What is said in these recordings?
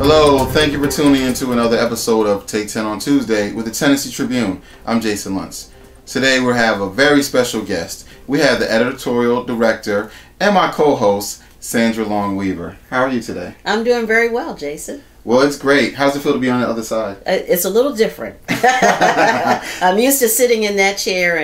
Hello, thank you for tuning in to another episode of Take 10 on Tuesday with the Tennessee Tribune. I'm Jason Luntz. Today we have a very special guest. We have the editorial director and my co-host, Sandra Long-Weaver. How are you today? I'm doing very well, Jason. Well, it's great. How's it feel to be on the other side? It's a little different. I'm used to sitting in that chair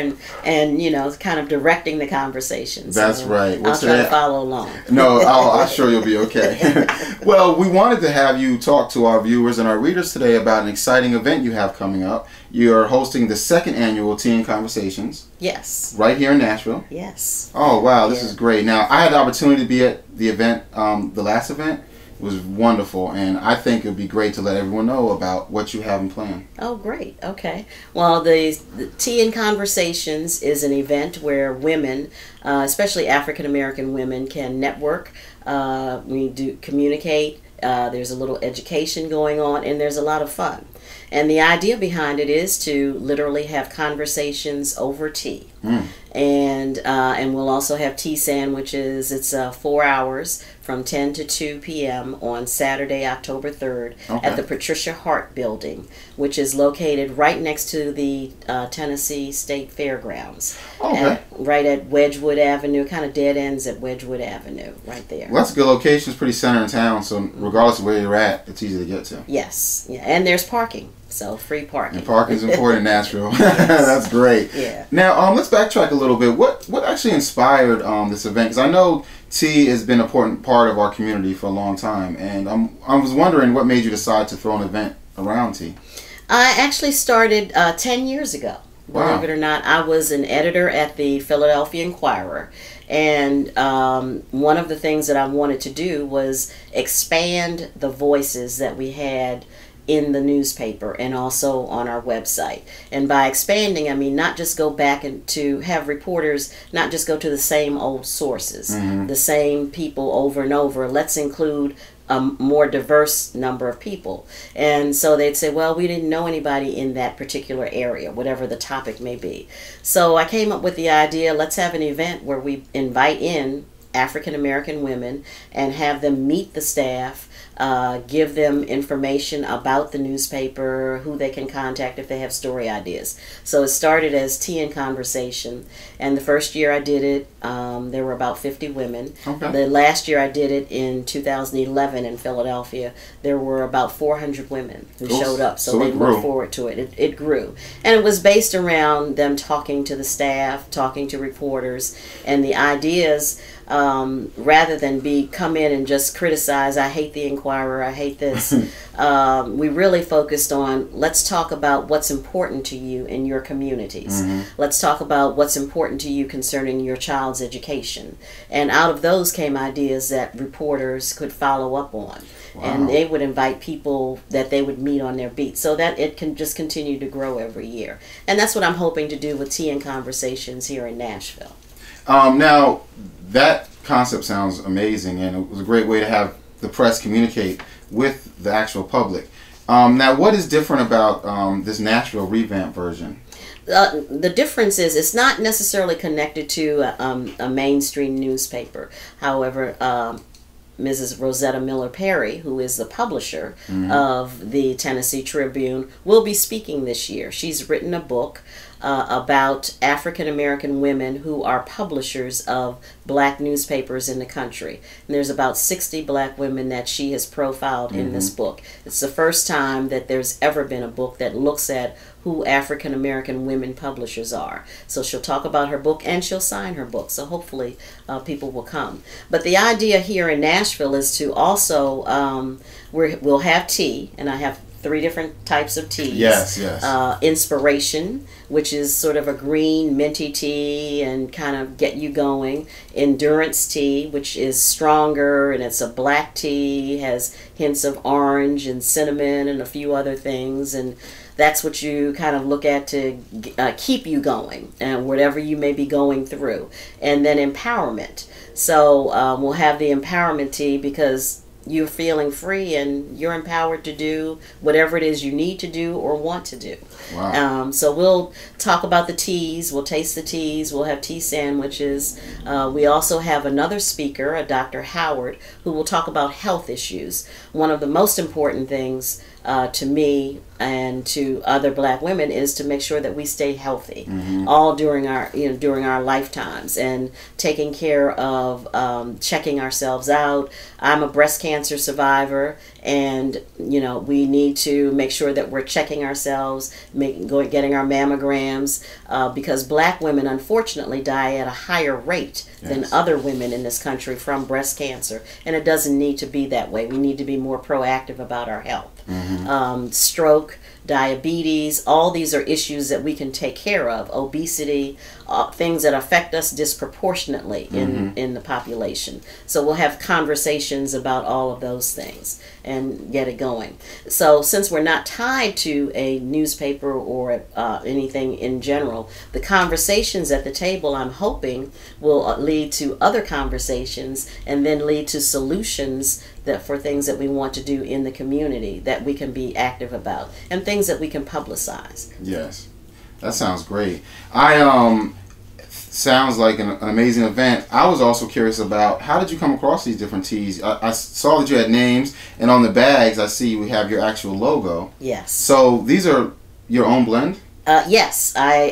and you know, kind of directing the conversation. That's right. I'll try to follow along. No, I'm sure you'll be okay. Well, we wanted to have you talk to our viewers and our readers today about an exciting event you have coming up. You're hosting the second annual Teen Conversations. Yes. Right here in Nashville. Yes. Oh, wow. This is great. Now, I had the opportunity to be at the event, the last event. It was wonderful, and I think it would be great to let everyone know about what you have in plan. Oh, great. Okay. Well, the Teen Conversations is an event where women, especially African-American women, can network. We do communicate. There's a little education going on, and there's a lot of fun. And the idea behind it is to literally have conversations over tea. And we'll also have tea sandwiches. It's 4 hours from 10 to 2 p.m. on Saturday, October 3rd at the Patricia Hart Building, which is located right next to the Tennessee State Fairgrounds. Right at Wedgwood Avenue, kind of dead ends at Wedgwood Avenue, right there. Well, that's a good location. It's pretty center in town, so regardless of where you're at, it's easy to get to. Yes. Yeah. And there's parking. So free parking. And parking is important in Nashville. That's great. Yeah. Now, let's backtrack a little bit. What actually inspired this event? Because I know tea has been an important part of our community for a long time, and I was wondering what made you decide to throw an event around tea. I actually started 10 years ago. Wow. Believe it or not, I was an editor at the Philadelphia Inquirer, and one of the things that I wanted to do was expand the voices that we had in the newspaper and also on our website. And by expanding, I mean not just go back and to have reporters not just go to the same old sources, the same people over and over. Let's include a more diverse number of people. And so they'd say, well, we didn't know anybody in that particular area, whatever the topic may be. So I came up with the idea, let's have an event where we invite in African American women and have them meet the staff, give them information about the newspaper, who they can contact if they have story ideas. So it started as Tea and Conversation, and the first year I did it, there were about 50 women. The last year I did it in 2011 in Philadelphia, there were about 400 women who showed up, so they looked forward to it. It grew. And it was based around them talking to the staff, talking to reporters, and the ideas, rather than come in and just criticize, I hate the Inquirer, I hate this. We really focused on, let's talk about what's important to you in your communities. Let's talk about what's important to you concerning your child's education. And out of those came ideas that reporters could follow up on. And they would invite people that they would meet on their beat, so that it can just continue to grow every year. And that's what I'm hoping to do with Tea and Conversations here in Nashville. Now, that concept sounds amazing, and it was a great way to have the press communicate with the actual public. Now, what is different about this Nashville revamp version? The difference is it's not necessarily connected to a mainstream newspaper. However, Mrs. Rosetta Miller Perry, who is the publisher of the Tennessee Tribune, will be speaking this year. She's written a book about African American women who are publishers of black newspapers in the country. And there's about 60 black women that she has profiled in this book. It's the first time that there's ever been a book that looks at who African American women publishers are. So she'll talk about her book and she'll sign her book. So hopefully people will come. But the idea here in Nashville is to also, we'll have tea, and I have 3 different types of teas. Yes, yes. Inspiration, which is sort of a green minty tea and kind of get you going. Endurance tea, which is stronger, and it's a black tea, has hints of orange and cinnamon and a few other things, and that's what you kind of look at to keep you going, whatever you may be going through. And then empowerment. So we'll have the empowerment tea because you're feeling free and you're empowered to do whatever it is you need to do or want to do. Wow. So we'll talk about the teas, we'll taste the teas, we'll have tea sandwiches. We also have another speaker, a Dr. Howard, who will talk about health issues. One of the most important things to me and to other black women is to make sure that we stay healthy all during our lifetimes, and taking care of checking ourselves out. I'm a breast cancer survivor, and we need to make sure that we're checking ourselves, getting our mammograms, because black women unfortunately die at a higher rate than other women in this country from breast cancer, and it doesn't need to be that way. We need to be more proactive about our health. Stroke, diabetes, all these are issues that we can take care of. Obesity, things that affect us disproportionately in the population. So we'll have conversations about all of those things and get it going. So since we're not tied to a newspaper or anything in general, the conversations at the table, I'm hoping, will lead to other conversations and then lead to solutions for things that we want to do in the community that we can be active about, and things that we can publicize. Yes, that sounds great. Sounds like an amazing event. I was also curious about, how did you come across these different teas? I saw that you had names, and on the bags I see we have your actual logo. Yes. So these are your own blend? Yes, I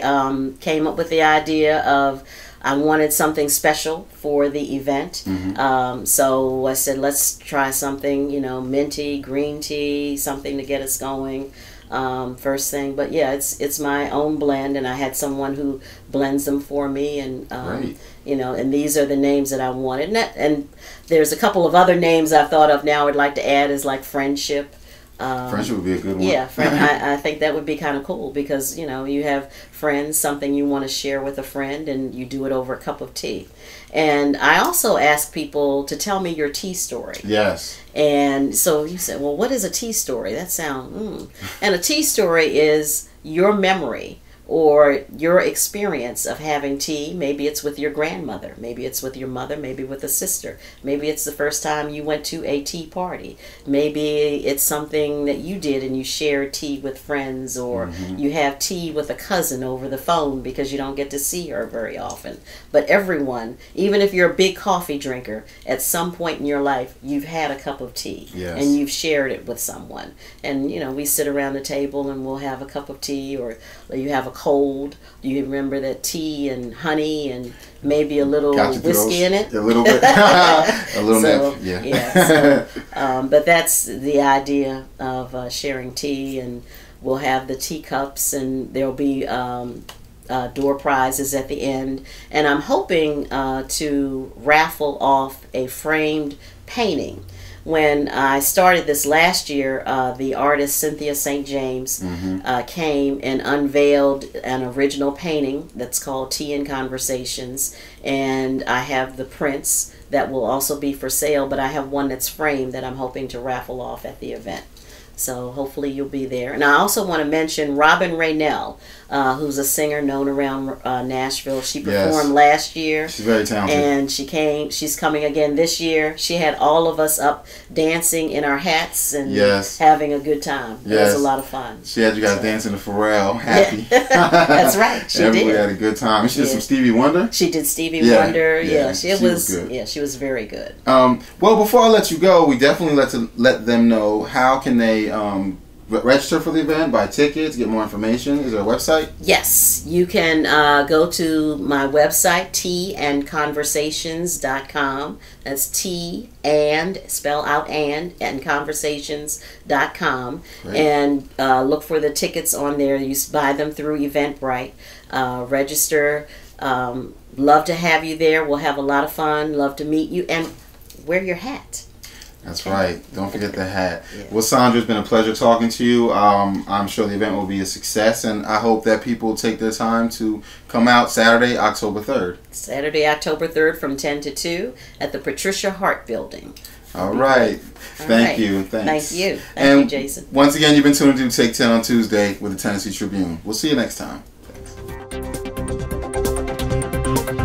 came up with the idea of, I wanted something special for the event. So I said, let's try something, minty, green tea, something to get us going. First thing, but yeah, it's my own blend, and I had someone who blends them for me, and and these are the names that I wanted, and there's a couple of other names I've thought of now I'd like to add, is like Friendship. Friendship would be a good one. Yeah, I think that would be kind of cool, because you have friends, something you want to share with a friend, and you do it over a cup of tea. And I also ask people to tell me your tea story. Yes. And so you said, well, what is a tea story? That sounds And a tea story is your memory or your experience of having tea. Maybe it's with your grandmother, maybe it's with your mother, maybe with a sister, maybe it's the first time you went to a tea party, maybe it's something that you did and you shared tea with friends, or you have tea with a cousin over the phone because you don't get to see her very often. But everyone, even if you're a big coffee drinker, at some point in your life you've had a cup of tea. Yes. And you've shared it with someone, and we sit around the table and we'll have a cup of tea, or you have a cold. Do you remember that tea and honey and maybe a little whiskey in it? A little bit. A little so, bit, yeah. But that's the idea of sharing tea, and we'll have the teacups, and there'll be door prizes at the end. And I'm hoping to raffle off a framed painting. When I started this last year, the artist Cynthia St. James came and unveiled an original painting that's called Tea and Conversations, and I have the prints that will also be for sale, but I have one that's framed that I'm hoping to raffle off at the event. So hopefully you'll be there. And I also want to mention Robin Raynell, who's a singer known around Nashville. She performed last year. She's very talented. And she's coming again this year. She had all of us up dancing in our hats and having a good time. It was a lot of fun. She had you guys dancing to Pharrell, happy. That's right. She Everybody did. had a good time. She did some Stevie Wonder. She did Stevie Wonder. Yeah, she was good. Yeah, she was very good. Well, before I let you go, we definitely let them know, how can they register for the event, buy tickets, get more information. Is there a website? Yes, you can go to my website, teaandconversations.com. That's T and spell out and conversations.com. And look for the tickets on there. You buy them through Eventbrite. Register. Love to have you there. We'll have a lot of fun. Love to meet you, and wear your hat. That's right. Don't forget the hat. Well, Sandra, it's been a pleasure talking to you. I'm sure the event will be a success, and I hope that people take their time to come out Saturday, October 3rd. Saturday, October 3rd from 10 to 2 at the Patricia Hart Building. All right. Thank you. Thanks. Thank you. Thank you, Jason. Once again, you've been tuned to Take 10 on Tuesday with the Tennessee Tribune. We'll see you next time. Thanks.